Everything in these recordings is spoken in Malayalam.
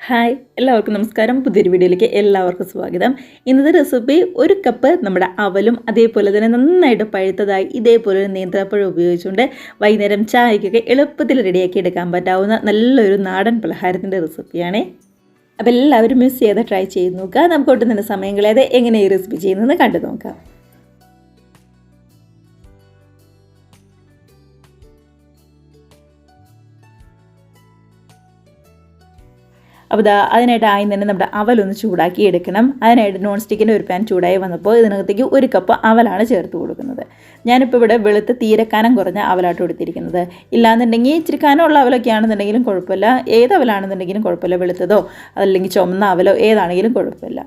ഹായ് എല്ലാവർക്കും നമസ്കാരം. പുതിയൊരു വീഡിയോയിലേക്ക് എല്ലാവർക്കും സ്വാഗതം. ഇന്നത്തെ റെസിപ്പി ഒരു കപ്പ് നമ്മുടെ അവലും അതേപോലെ തന്നെ നന്നായിട്ട് പഴുത്തതായി ഇതേപോലെ ഒരു നേന്ത്രപ്പഴം ഉപയോഗിച്ചുകൊണ്ട് വൈകുന്നേരം ചായക്കൊക്കെ എളുപ്പത്തിൽ റെഡിയാക്കി എടുക്കാൻ പറ്റാവുന്ന നല്ലൊരു നാടൻ പലഹാരത്തിൻ്റെ റെസിപ്പിയാണ്. അപ്പോൾ എല്ലാവരും മിസ് ചെയ്ത് ട്രൈ ചെയ്ത് നോക്കുക. നമുക്ക് ഒട്ടും തന്നെ സമയം കളയാതെ എങ്ങനെ ഈ റെസിപ്പി ചെയ്യുന്നതെന്ന് കണ്ടു നോക്കാം. അപ്പോൾ അതിനായിട്ട് ആദ്യം തന്നെ നമ്മുടെ അവലൊന്ന് ചൂടാക്കി എടുക്കണം. അതിനായിട്ട് നോൺ സ്റ്റിക്കിൻ്റെ ഒരു പാൻ ചൂടായി വന്നപ്പോൾ ഇതിനകത്തേക്ക് ഒരു കപ്പ് അവലാണ് ചേർത്ത് കൊടുക്കുന്നത്. ഞാനിപ്പോൾ ഇവിടെ വെളുത്ത് തീരെ കനം കുറഞ്ഞ അവലാട്ട് കൊടുത്തിരിക്കുന്നത്. ഇല്ലാന്നുണ്ടെങ്കിൽ ഇച്ചിരി കനമുള്ള അവലൊക്കെ ആണെന്നുണ്ടെങ്കിലും കുഴപ്പമില്ല, ഏത് അവലാണെന്നുണ്ടെങ്കിലും കുഴപ്പമില്ല, വെളുത്തതോ അതല്ലെങ്കിൽ ചുമന്ന അവലോ ഏതാണെങ്കിലും കുഴപ്പമില്ല.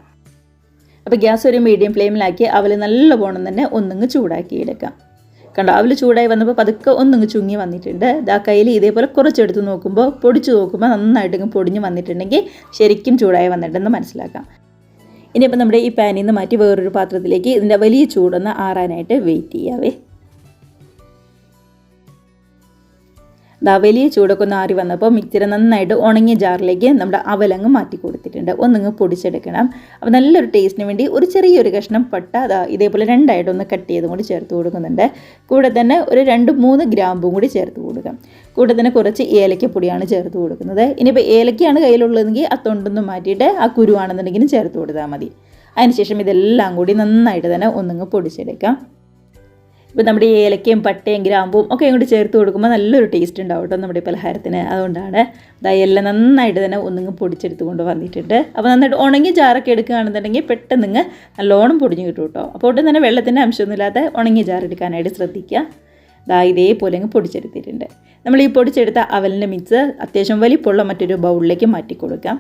അപ്പോൾ ഗ്യാസ് ഒരു മീഡിയം ഫ്ലെയിമിലാക്കി അവൽ നല്ലവണ്ണം തന്നെ ഒന്നിങ്ങ് ചൂടാക്കി എടുക്കാം. കണ്ടോ, അവൽ ചൂടായി വന്നപ്പോൾ പതുക്കെ ഒന്നിങ്ങ് ചുങ്ങി വന്നിട്ടുണ്ട്. ആ കയ്യിൽ ഇതേപോലെ കുറച്ചെടുത്ത് നോക്കുമ്പോൾ പൊടിച്ച് നോക്കുമ്പോൾ നന്നായിട്ട് പൊടിഞ്ഞ് വന്നിട്ടുണ്ടെങ്കിൽ ശരിക്കും ചൂടായി വന്നിട്ടുണ്ടെന്ന് മനസ്സിലാക്കാം. ഇനിയിപ്പോൾ നമ്മുടെ ഈ പാനിൽ നിന്ന് മാറ്റി വേറൊരു പാത്രത്തിലേക്ക് ഇതിൻ്റെ വലിയ ചൂടൊന്ന് ആറാനായിട്ട് വെയിറ്റ് ചെയ്യാവേ. വലിയ ചൂടൊക്കെ ഒന്ന് ആറി വന്നപ്പോൾ മിക്സിയുടെ നന്നായിട്ട് ഉണങ്ങിയ ജാറിലേക്ക് നമ്മുടെ അവലങ്ങ് മാറ്റി കൊടുത്തിട്ടുണ്ട്. ഒന്നിങ്ങ് പൊടിച്ചെടുക്കണം. അപ്പോൾ നല്ലൊരു ടേസ്റ്റിന് വേണ്ടി ഒരു ചെറിയൊരു കഷ്ണം പട്ട ഇതേപോലെ രണ്ടായിട്ടൊന്ന് കട്ട് ചെയ്തും കൂടി ചേർത്ത് കൊടുക്കുന്നുണ്ട്. കൂടെ തന്നെ ഒരു 2-3 ഗ്രാമ്പും കൂടി ചേർത്ത് കൊടുക്കാം. കൂടെ തന്നെ കുറച്ച് ഏലക്കപ്പൊടിയാണ് ചേർത്ത് കൊടുക്കുന്നത്. ഇനിയിപ്പോൾ ഏലക്കയാണ് കയ്യിലുള്ളതെങ്കിൽ ആ തൊണ്ടൊന്നും മാറ്റിയിട്ട് ആ കുരുവാണെന്നുണ്ടെങ്കിലും ചേർത്ത് കൊടുത്താൽ മതി. അതിനുശേഷം ഇതെല്ലാം കൂടി നന്നായിട്ട് തന്നെ ഒന്നിങ്ങ് പൊടിച്ചെടുക്കാം. ഇപ്പോൾ നമ്മുടെ ഏലക്കയും പട്ടയും ഗ്രാമ്പും ഒക്കെ ഇങ്ങോട്ട് ചേർത്ത് കൊടുക്കുമ്പോൾ നല്ലൊരു ടേസ്റ്റ് ഉണ്ടാവും കേട്ടോ നമ്മുടെ പലഹാരത്തിന്. അതുകൊണ്ടാണ് എല്ലാം നന്നായിട്ട് തന്നെ ഒന്നിങ്ങ് പൊടിച്ചെടുത്ത് കൊണ്ട് വന്നിട്ടുണ്ട്. അപ്പോൾ നന്നായിട്ട് ഉണങ്ങി ജാറൊക്കെ എടുക്കുകയാണെന്നുണ്ടെങ്കിൽ പെട്ടെന്ന് നല്ലോണം പൊടിഞ്ഞ് കിട്ടും കേട്ടോ. അപ്പോൾ ഒട്ടും തന്നെ വെള്ളത്തിൻ്റെ അംശമൊന്നുമില്ലാതെ ഉണങ്ങിയ ജാർ എടുക്കാനായിട്ട് ശ്രദ്ധിക്കുക. ഇതേപോലെ അങ്ങ് പൊടിച്ചെടുത്തിട്ടുണ്ട്. നമ്മൾ ഈ പൊടിച്ചെടുത്ത അവലിൻ്റെ മിക്സ് അത്യാവശ്യം വലിപ്പമുള്ള മറ്റൊരു ബൗളിലേക്ക് മാറ്റി കൊടുക്കാം.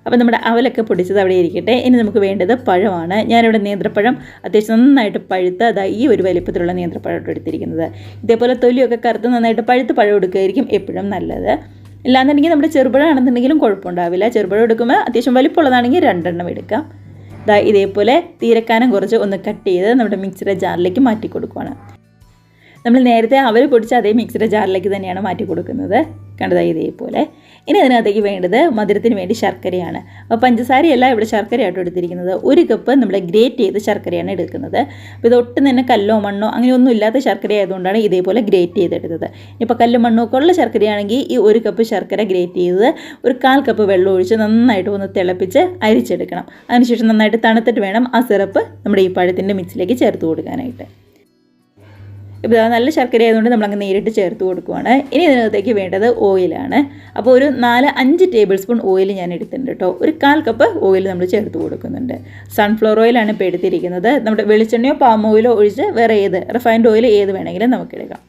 അപ്പോൾ നമ്മുടെ അവലൊക്കെ പൊടിച്ചത് അവിടെ ഇരിക്കട്ടെ. ഇനി നമുക്ക് വേണ്ടത് പഴമാണ്. ഞാനിവിടെ നേന്ത്രപ്പഴം അത്യാവശ്യം നന്നായിട്ട് പഴുത്ത ഈ ഒരു വലിപ്പത്തിലുള്ള നേന്ത്രപ്പഴം എടുത്തിരിക്കുന്നത്. ഇതേപോലെ തൊലിയൊക്കെ കറുത്ത് നന്നായിട്ട് പഴുത്ത് പഴം എടുക്കുകയായിരിക്കും എപ്പോഴും നല്ലത്. ഇല്ലാന്നുണ്ടെങ്കിൽ നമ്മുടെ ചെറുപഴം ആണെന്നുണ്ടെങ്കിലും കുഴപ്പമുണ്ടാവില്ല. ചെറുപഴം എടുക്കുമ്പോൾ അത്യാവശ്യം വലിപ്പമുള്ളതാണെങ്കിൽ 2 എണ്ണം എടുക്കാം. ഇതേപോലെ തീരക്കാനം കുറച്ച് ഒന്ന് കട്ട് ചെയ്ത് നമ്മുടെ മിക്സിയുടെ ജാറിലേക്ക് മാറ്റി കൊടുക്കുകയാണ്. നമ്മൾ നേരത്തെ അവൽ പൊടിച്ച് അതേ മിക്സിയുടെ ജാറിലേക്ക് തന്നെയാണ് മാറ്റി കൊടുക്കുന്നത്. കണ്ടതായി ഇതേപോലെ. ഇനി അതിനകത്തേക്ക് വേണ്ടത് മധുരത്തിന് വേണ്ടി ശർക്കരയാണ്. അപ്പോൾ പഞ്ചസാരയല്ല ഇവിടെ ശർക്കരയായിട്ട് എടുത്തിരിക്കുന്നത്. 1 കപ്പ് നമ്മൾ ഗ്രേറ്റ് ചെയ്ത് ശർക്കരയാണ് എടുക്കുന്നത്. അപ്പോൾ ഇതൊട്ടും തന്നെ കല്ലോ മണ്ണോ അങ്ങനെയൊന്നും ഇല്ലാത്ത ശർക്കര ആയതുകൊണ്ടാണ് ഇതേപോലെ ഗ്രേറ്റ് ചെയ്തെടുത്തത്. ഇപ്പോൾ കല്ലും മണ്ണോ ഒക്കെ ഉള്ള ശർക്കരയാണെങ്കിൽ ഈ 1 കപ്പ് ശർക്കര ഗ്രേറ്റ് ചെയ്ത് ഒരു 1/4 കപ്പ് വെള്ളം ഒഴിച്ച് നന്നായിട്ട് ഒന്ന് തിളപ്പിച്ച് അരിച്ചെടുക്കണം. അതിനുശേഷം നന്നായിട്ട് തണുത്തിട്ട് വേണം ആ സിറപ്പ് നമ്മുടെ ഈ പഴത്തിൻ്റെ മിക്സിലേക്ക് ചേർത്ത് കൊടുക്കാനായിട്ട്. ഇപ്പോൾ നല്ല ശർക്കര ആയതുകൊണ്ട് നമ്മളങ്ങ് നേരിട്ട് ചേർത്ത് കൊടുക്കുവാണ്. ഇനി ഇതിനകത്തേക്ക് വേണ്ടത് ഓയിലാണ്. അപ്പോൾ ഒരു 4-5 ടേബിൾ സ്പൂൺ ഓയിൽ ഞാൻ എടുത്തിട്ടുണ്ട് കേട്ടോ. ഒരു 1/4 കപ്പ് ഓയിൽ നമ്മൾ ചേർത്ത് കൊടുക്കുന്നുണ്ട്. സൺഫ്ലവർ ഓയിലാണ് ഇപ്പോൾ എടുത്തിരിക്കുന്നത്. നമ്മുടെ വെളിച്ചെണ്ണയോ പാം ഓയിലോ ഒഴിച്ച് വേറെ ഏത് റിഫൈൻഡ് ഓയിൽ ഏത് വേണമെങ്കിലും നമുക്ക് എടുക്കാം.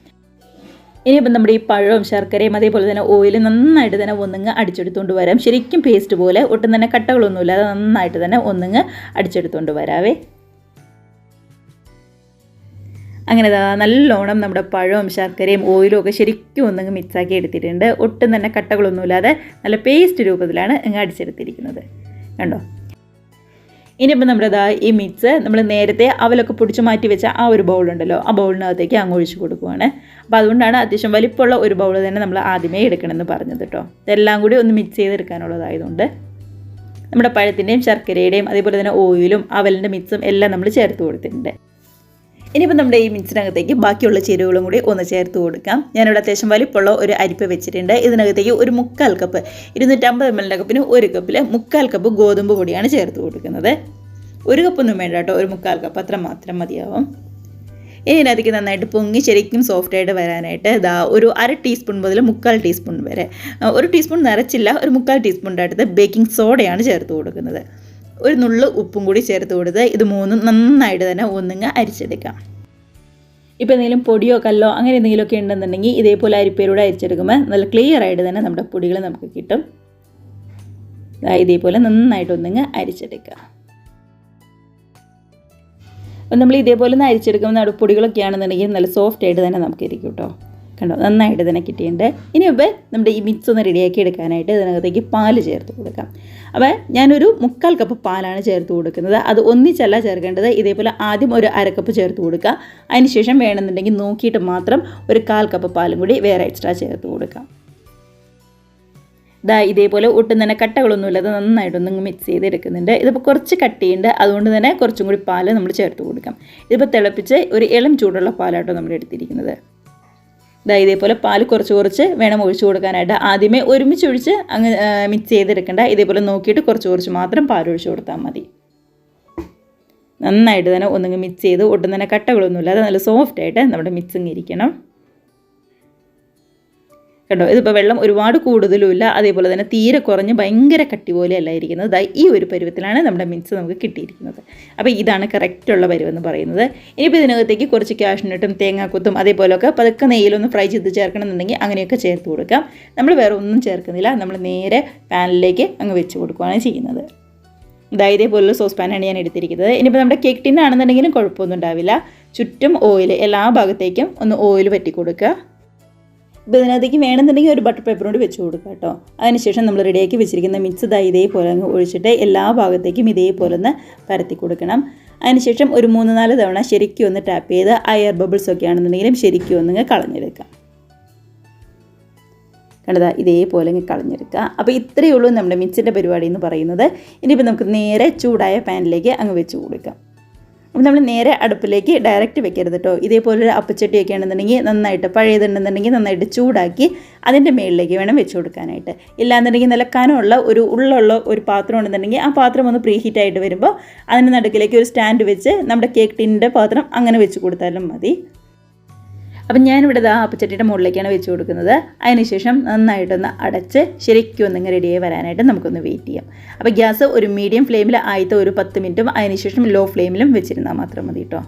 ഇനിയിപ്പം നമ്മുടെ ഈ പഴവും ശർക്കരയും അതേപോലെ തന്നെ ഓയിൽ നന്നായിട്ട് തന്നെ ഒന്നിങ്ങ് അടിച്ചെടുത്തുകൊണ്ട് വരാം. ശരിക്കും പേസ്റ്റ് പോലെ ഒട്ടും തന്നെ കട്ടകളൊന്നുമില്ലാതെ നന്നായിട്ട് തന്നെ ഒന്നിങ്ങ് അടിച്ചെടുത്തുകൊണ്ട് വരാവേ. അങ്ങനെ നല്ലോണം നമ്മുടെ പഴവും ശർക്കരയും ഓയിലും ഒക്കെ ശരിക്കും ഒന്നങ്ങ് മിക്സാക്കി എടുത്തിട്ടുണ്ട്. ഒട്ടും തന്നെ കട്ടകളൊന്നുമില്ലാതെ നല്ല പേസ്റ്റ് രൂപത്തിലാണ് അങ്ങ് അടിച്ചെടുത്തിരിക്കുന്നത്. കണ്ടോ. ഇനിയിപ്പോൾ നമ്മുടെ ഈ മിക്സ് നമ്മൾ നേരത്തെ അവലൊക്കെ പൊടിച്ച് മാറ്റി വെച്ച ആ ഒരു ബൗളുണ്ടല്ലോ, ആ ബൗളിനകത്തേക്ക് അങ്ങ് ഒഴിച്ച് കൊടുക്കുവാണ്. അപ്പോൾ അതുകൊണ്ടാണ് അത്യാവശ്യം വലിപ്പമുള്ള ഒരു ബൗൾ തന്നെ നമ്മൾ ആദ്യമേ എടുക്കണമെന്ന് പറഞ്ഞത് കേട്ടോ. ഇതെല്ലാം കൂടി ഒന്ന് മിക്സ് ചെയ്തെടുക്കാനുള്ളതായതുകൊണ്ട് നമ്മുടെ പഴത്തിൻ്റെയും ശർക്കരയുടെയും അതേപോലെ തന്നെ ഓയിലും അവലിൻ്റെ മിക്സും എല്ലാം നമ്മൾ ചേർത്ത് കൊടുത്തിട്ടുണ്ട്. ഇനിയിപ്പോൾ നമ്മുടെ ഈ മിക്സിനകത്തേക്ക് ബാക്കിയുള്ള ചേരുവകളും കൂടി ഒന്ന് ചേർത്ത് കൊടുക്കാം. ഞാനിവിടെ അത്യാവശ്യം വലിപ്പമുള്ള ഒരു അരിപ്പ വെച്ചിട്ടുണ്ട്. ഇതിനകത്തേക്ക് ഒരു 1/4 കപ്പ് 250 ml കപ്പിന് 1 കപ്പിൽ 1/4 കപ്പ് ഗോതമ്പ് പൊടിയാണ് ചേർത്ത് കൊടുക്കുന്നത്. 1 കപ്പൊന്നും വേണ്ട കേട്ടോ, ഒരു 1/4 കപ്പ് അത്ര മാത്രം മതിയാവും. ഇനി ഇതിനകത്തേക്ക് നന്നായിട്ട് പൊങ്ങി ശരിക്കും സോഫ്റ്റായിട്ട് വരാനായിട്ട് ഒരു 1/2 ടീസ്പൂൺ മുതൽ 1/4 ടീസ്പൂൺ വരെ, 1 ടീസ്പൂൺ നിറച്ചില്ല, ഒരു 1/4 ടീസ്പൂണിൻ്റെ അടുത്ത് ബേക്കിംഗ് സോഡയാണ് ചേർത്ത് കൊടുക്കുന്നത്. ഒരു നുള്ളു ഉപ്പും കൂടി ചേർത്ത് കൊടുത്ത് ഇത് മൂന്നും നന്നായിട്ട് തന്നെ ഒന്നിങ്ങ് അരിച്ചെടുക്കാം. ഇപ്പോൾ എന്തെങ്കിലും പൊടിയോ കല്ലോ അങ്ങനെ എന്തെങ്കിലുമൊക്കെ ഉണ്ടെന്നുണ്ടെങ്കിൽ ഇതേപോലെ അരിപ്പയിലൂടെ അരിച്ചെടുക്കുമ്പോൾ നല്ല ക്ലിയർ ആയിട്ട് തന്നെ നമ്മുടെ പൊടികൾ നമുക്ക് കിട്ടും. ഇതേപോലെ നന്നായിട്ട് ഒന്നിങ്ങ് അരിച്ചെടുക്കുക. അപ്പോൾ നമ്മൾ ഇതേപോലെ ഒന്ന് അരിച്ചെടുക്കുമ്പോൾ നമ്മുടെ പൊടികളൊക്കെ ആണെന്നുണ്ടെങ്കിൽ നല്ല സോഫ്റ്റ് ആയിട്ട് തന്നെ നമുക്ക് ഇരിക്കും കേട്ടോ. കണ്ടോ, നന്നായിട്ട് തന്നെ കിട്ടിയിട്ടുണ്ട്. ഇനിയിപ്പോൾ നമ്മുടെ ഈ മിക്സ് ഒന്ന് റെഡിയാക്കി എടുക്കാനായിട്ട് ഇതിനകത്തേക്ക് പാല് ചേർത്ത് കൊടുക്കാം. അപ്പോൾ ഞാനൊരു 1/4 കപ്പ് പാലാണ് ചേർത്ത് കൊടുക്കുന്നത്. അത് ഒന്നിച്ചല്ല ചേർക്കേണ്ടത്. ഇതേപോലെ ആദ്യം ഒരു 1/2 കപ്പ് ചേർത്ത് കൊടുക്കുക. അതിനുശേഷം വേണമെന്നുണ്ടെങ്കിൽ നോക്കിയിട്ട് മാത്രം ഒരു 1/4 കപ്പ് പാലും കൂടി വേറെ എക്സ്ട്രാ ചേർത്ത് കൊടുക്കാം. ദാ ഇതേപോലെ ഒട്ടും തന്നെ കട്ടകളൊന്നുമില്ലാതെ നന്നായിട്ടൊന്ന് മിക്സ് ചെയ്തെടുക്കുന്നുണ്ട്. ഇതിപ്പോൾ കുറച്ച് കട്ടിയുണ്ട്, അതുകൊണ്ട് തന്നെ കുറച്ചും കൂടി പാൽ നമ്മൾ ചേർത്ത് കൊടുക്കാം. ഇതിപ്പോൾ തിളപ്പിച്ച് ഒരു ഇളം ചൂടുള്ള പാലാട്ടോ നമ്മൾ എടുത്തിരിക്കുന്നത്. ദാ ഇതേപോലെ പാൽ കുറച്ച് വേണം ഒഴിച്ചു കൊടുക്കാനായിട്ട്. ആദ്യമേ ഒരുമിച്ച് ഒഴിച്ച് അങ്ങ് മിക്സ് ചെയ്തെടുക്കണ്ട. ഇതേപോലെ നോക്കിയിട്ട് കുറച്ച് മാത്രം പാൽ ഒഴിച്ചു കൊടുത്താൽ മതി. നന്നായിട്ട് തന്നെ ഒന്നങ്ങ് മിക്സ് ചെയ്ത് ഒട്ടും തന്നെ കട്ടകളൊന്നുമില്ലാതെ നല്ല സോഫ്റ്റായിട്ട് നമ്മുടെ മിക്സിങ് ഇരിക്കണം. കണ്ടോ, ഇതിപ്പോൾ വെള്ളം ഒരുപാട് കൂടുതലുമില്ല, അതേപോലെ തന്നെ തീരെ കുറഞ്ഞ് ഭയങ്കര കട്ടി പോലെയല്ല ഇരിക്കുന്നത്. ഈ ഒരു പരുവത്തിലാണ് നമ്മുടെ മിക്സ് നമുക്ക് കിട്ടിയിരിക്കുന്നത്. അപ്പോൾ ഇതാണ് കറക്റ്റുള്ള പരുവെന്ന് പറയുന്നത്. ഇനിയിപ്പോൾ ഇതിനകത്തേക്ക് കുറച്ച് കാഷ്നട്ടും തേങ്ങാക്കൊത്തും അതേപോലെയൊക്കെ പതുക്കെ നെയ്യിലൊന്ന് ഫ്രൈ ചെയ്ത് ചേർക്കണമെന്നുണ്ടെങ്കിൽ അങ്ങനെയൊക്കെ ചേർത്ത് കൊടുക്കാം. നമ്മൾ വേറെ ഒന്നും ചേർക്കുന്നില്ല, നമ്മൾ നേരെ പാനിലേക്ക് അങ്ങ് വെച്ച് കൊടുക്കുകയാണ് ചെയ്യുന്നത്. ഇതേപോലുള്ള സോസ് പാനാണ് ഞാൻ എടുത്തിരിക്കുന്നത്. ഇനിയിപ്പോൾ നമ്മുടെ കേക്ക് ടിന്നാണെന്നുണ്ടെങ്കിലും കുഴപ്പമൊന്നും ഉണ്ടാവില്ല. ചുറ്റും ഓയിൽ, എല്ലാ ഭാഗത്തേക്കും ഒന്ന് ഓയിൽ പറ്റി കൊടുക്കുക. ഇപ്പോൾ ഇതിനകത്തേക്ക് വേണമെന്നുണ്ടെങ്കിൽ ഒരു ബട്ടർ പേപ്പർ കൊണ്ട് വെച്ച് കൊടുക്കുക കേട്ടോ. അതിനുശേഷം നമ്മൾ റെഡിയാക്കി വെച്ചിരിക്കുന്ന മിക്സ് ഇതേപോലെ അങ്ങ് ഒഴിച്ചിട്ട് എല്ലാ ഭാഗത്തേക്കും ഇതേപോലെ ഒന്ന് പരത്തി കൊടുക്കണം. അതിനുശേഷം ഒരു 3-4 തവണ ശരിക്കും ഒന്ന് ടാപ്പ് ചെയ്ത് എയർ ബബിൾസ് ഒക്കെ ആണെന്നുണ്ടെങ്കിലും ശരിക്കും ഒന്നിങ്ങ് കളഞ്ഞെടുക്കാം. കണ്ടതാ ഇതേപോലെ കളഞ്ഞെടുക്കുക. അപ്പോൾ ഇത്രയേ ഉള്ളൂ നമ്മുടെ മിക്സിൻ്റെ പരിപാടി എന്ന് പറയുന്നത്. ഇനിയിപ്പോൾ നമുക്ക് നേരെ ചൂടായ പാനിലേക്ക് അങ്ങ് വെച്ച് കൊടുക്കാം. അപ്പോൾ നമ്മൾ നേരെ അടുപ്പിലേക്ക് ഡയറക്റ്റ് വെക്കരുത് കേട്ടോ. ഇതേപോലൊരു അപ്പച്ചട്ടിയൊക്കെ ആണെന്നുണ്ടെങ്കിൽ നന്നായിട്ട് പഴയതുണ്ടെന്നുണ്ടെങ്കിൽ നന്നായിട്ട് ചൂടാക്കി അതിൻ്റെ മുകളിലേക്ക് വേണം വെച്ച് കൊടുക്കാനായിട്ട്. ഇല്ലാന്നുണ്ടെങ്കിൽ നല്ല കനമുള്ള ഉള്ളുള്ള ഒരു പാത്രം ഉണ്ടെന്നുണ്ടെങ്കിൽ ആ പാത്രം ഒന്ന് പ്രീ ഹീറ്റായിട്ട് വരുമ്പോൾ അതിൻ്റെ നടുക്കിലേക്ക് ഒരു സ്റ്റാൻഡ് വെച്ച് നമ്മുടെ കേക്ക് ടിന്നിൻ്റെ പാത്രം അങ്ങനെ വെച്ച് കൊടുത്താലും മതി. അപ്പം ഞാനിവിടെ അപ്പച്ചട്ടിയുടെ മുകളിലേക്കാണ് വെച്ച് കൊടുക്കുന്നത്. അതിനുശേഷം നന്നായിട്ടൊന്ന് അടച്ച് ശരിക്കും ഒന്നിങ്ങനെ റെഡിയായി വരാനായിട്ട് നമുക്കൊന്ന് വെയിറ്റ് ചെയ്യാം. അപ്പോൾ ഗ്യാസ് ഒരു മീഡിയം ഫ്ലെയിമിൽ ആദ്യത്തെ ഒരു 10 മിനിറ്റും അതിനുശേഷം ലോ ഫ്ലെയിമിലും വെച്ചിരുന്നാൽ മാത്രം മതി കേട്ടോ.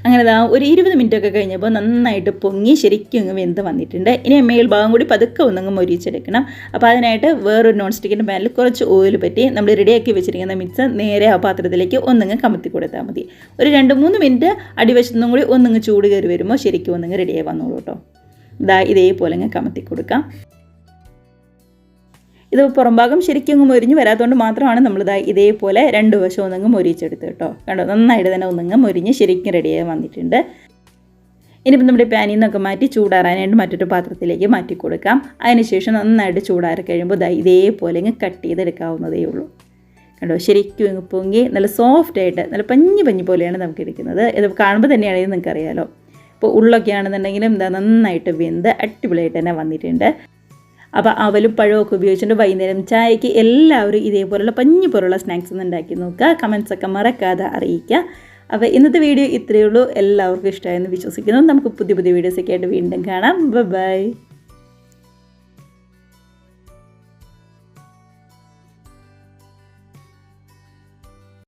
അങ്ങനെ ഒരു 20 മിനിറ്റൊക്കെ കഴിഞ്ഞപ്പോൾ നന്നായിട്ട് പൊങ്ങി ശരിക്കും അങ്ങ് വെന്ത് വന്നിട്ടുണ്ട്. ഇനി മേൽഭാഗം കൂടി പതുക്കെ ഒന്നങ്ങ് മൊരിച്ചെടുക്കണം. അപ്പോൾ അതിനായിട്ട് വേറൊരു നോൺ സ്റ്റിക്കിൻ്റെ പാനിൽ കുറച്ച് ഓയിൽ പറ്റി നമ്മൾ റെഡിയാക്കി വെച്ചിരിക്കുന്ന മിക്സ് നേരെ ആ പാത്രത്തിലേക്ക് ഒന്നങ്ങ് കമത്തി കൊടുത്താൽ മതി. ഒരു 2-3 മിനിറ്റ് അടിവശത്തുനിന്നും കൂടി ഒന്നങ്ങ് ചൂട് കയറി വരുമ്പോൾ ശരിക്കും ഒന്നങ്ങ് റെഡിയായി വന്നോളൂ കേട്ടോ. ഇതേപോലെ അങ്ങ് കമത്തി കൊടുക്കാം. ഇത് പുറംഭാഗം ശരിക്കും അങ്ങ് മൊരിഞ്ഞ് വരാത്തതുകൊണ്ട് മാത്രമാണ് നമ്മൾ ഇതേപോലെ 2 വശം ഒന്നങ്ങ് മൊരിച്ചെടുത്ത് കേട്ടോ. കണ്ടോ, നന്നായിട്ട് തന്നെ ഒന്നങ്ങ് മൊരിഞ്ഞ് ശരിക്കും റെഡിയായി വന്നിട്ടുണ്ട്. ഇനിയിപ്പോൾ നമ്മുടെ പാനിൽ നിന്നൊക്കെ മാറ്റി ചൂടാറാനായിട്ട് മറ്റൊരു പാത്രത്തിലേക്ക് മാറ്റി കൊടുക്കാം. അതിനുശേഷം നന്നായിട്ട് ചൂടാറി കഴിയുമ്പോൾ ഇതേപോലെ അങ്ങ് കട്ട് ചെയ്തെടുക്കാവുന്നതേ ഉള്ളൂ. കണ്ടോ, ശരിക്കും അങ്ങ് പൊങ്ങി നല്ല സോഫ്റ്റായിട്ട് നല്ല പഞ്ഞി പോലെയാണ് നമുക്ക് എടുക്കുന്നത്. ഇത് കാണുമ്പോൾ തന്നെയാണെങ്കിൽ നിങ്ങൾക്കറിയാലോ. ഇപ്പോൾ ഉള്ളൊക്കെ ആണെന്നുണ്ടെങ്കിലും നന്നായിട്ട് വെന്ത് അടിപൊളിയായിട്ട് തന്നെ വന്നിട്ടുണ്ട്. അപ്പോൾ അവലും പഴമൊക്കെ ഉപയോഗിച്ചുകൊണ്ട് വൈകുന്നേരം ചായക്ക് എല്ലാവരും ഇതേപോലുള്ള പഞ്ഞി പോലുള്ള സ്നാക്സ് ഒന്ന് ഉണ്ടാക്കി നോക്കുക. കമൻസൊക്കെ മറക്കാതെ അറിയിക്കുക. അപ്പോൾ ഇന്നത്തെ വീഡിയോ ഇത്രയേ ഉള്ളൂ. എല്ലാവർക്കും ഇഷ്ടമായെന്ന് വിശ്വസിക്കുന്നു. നമുക്ക് പുതിയ വീഡിയോസൊക്കെ ആയിട്ട് വീണ്ടും കാണാം. ബൈ.